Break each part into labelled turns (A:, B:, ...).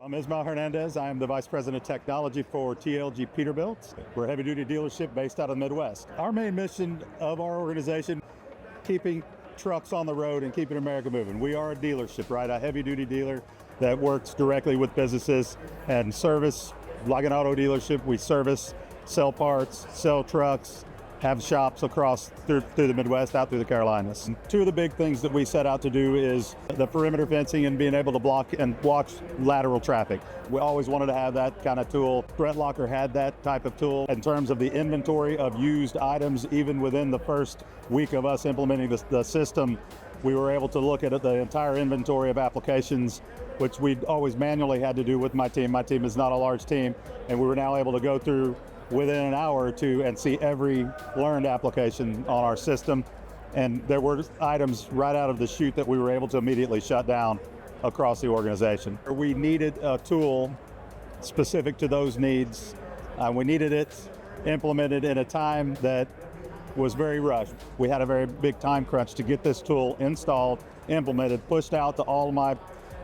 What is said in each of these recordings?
A: I'm Ismael Hernandez. I am the Vice President of Technology for TLG Peterbilt. We're a heavy-duty dealership based out of the Midwest. Our main mission of our organization, keeping trucks on the road and keeping America moving. We are a dealership, right? A heavy-duty dealer that works directly with businesses and service. Like an auto dealership, we service, sell parts, sell trucks, have shops across through the Midwest, out through the Carolinas. And two of the big things that we set out to do is the perimeter fencing and being able to block and watch lateral traffic. We always wanted to have that kind of tool. ThreatLocker had that type of tool. In terms of the inventory of used items, even within the first week of us implementing the system, we were able to look at the entire inventory of applications, which we'd always manually had to do with my team. My team is not a large team, and we were now able to go through within an hour or two and see every learned application on our system. And there were items right out of the chute that we were able to immediately shut down across the organization. We needed a tool specific to those needs. We needed it implemented in a time that was very rushed. We had a very big time crunch to get this tool installed, implemented, pushed out to all my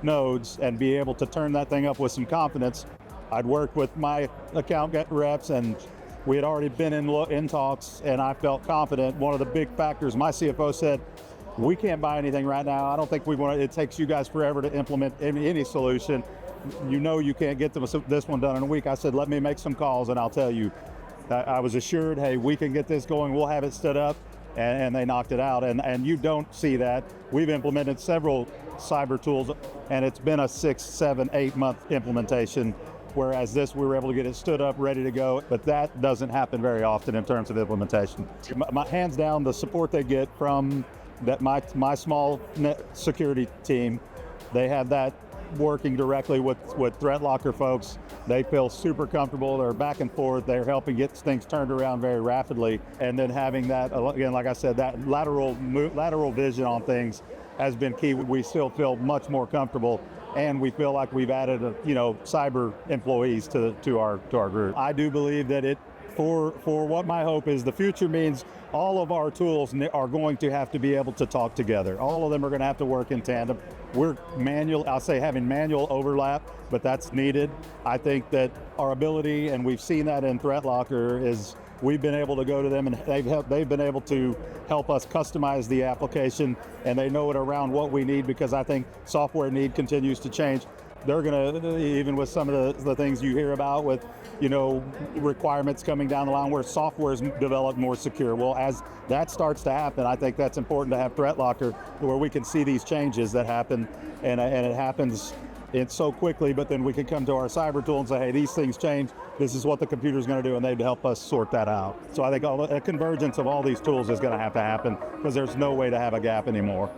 A: nodes, and be able to turn that thing up with some confidence. I'd worked with my account reps, and we had already been in talks, and I felt confident. One of the big factors, my CFO said, we can't buy anything right now. I don't think we want to. It takes you guys forever to implement any solution. You know you can't get this one done in a week. I said, let me make some calls and I'll tell you. I was assured, hey, we can get this going. We'll have it stood up, and they knocked it out. And you don't see that. We've implemented several cyber tools, and it's been a 6, 7, 8 month implementation. Whereas this, we were able to get it stood up, ready to go. But that doesn't happen very often in terms of implementation. My hands down, the support they get from my small net security team, they have that working directly with ThreatLocker folks. They feel super comfortable. They're back and forth. They're helping get things turned around very rapidly. And then having that, again, like I said, that lateral vision on things has been key. We still feel much more comfortable, and we feel like we've added, cyber employees to our group. I do believe that for what my hope is, the future means all of our tools are going to have to be able to talk together. All of them are going to have to work in tandem. We're manual, I'll say having manual overlap, but that's needed. I think that our ability, and we've seen that in ThreatLocker, is we've been able to go to them, and they've been able to help us customize the application, and they know it around what we need, because I think software need continues to change. They're going to, even with some of the things you hear about with, requirements coming down the line where software is developed more secure. Well, as that starts to happen, I think that's important to have ThreatLocker where we can see these changes that happen, and it happens so quickly, but then we can come to our cyber tool and say, hey, these things change. This is what the computer's going to do, and they'd help us sort that out. So I think a convergence of all these tools is going to happen because there's no way to have a gap anymore.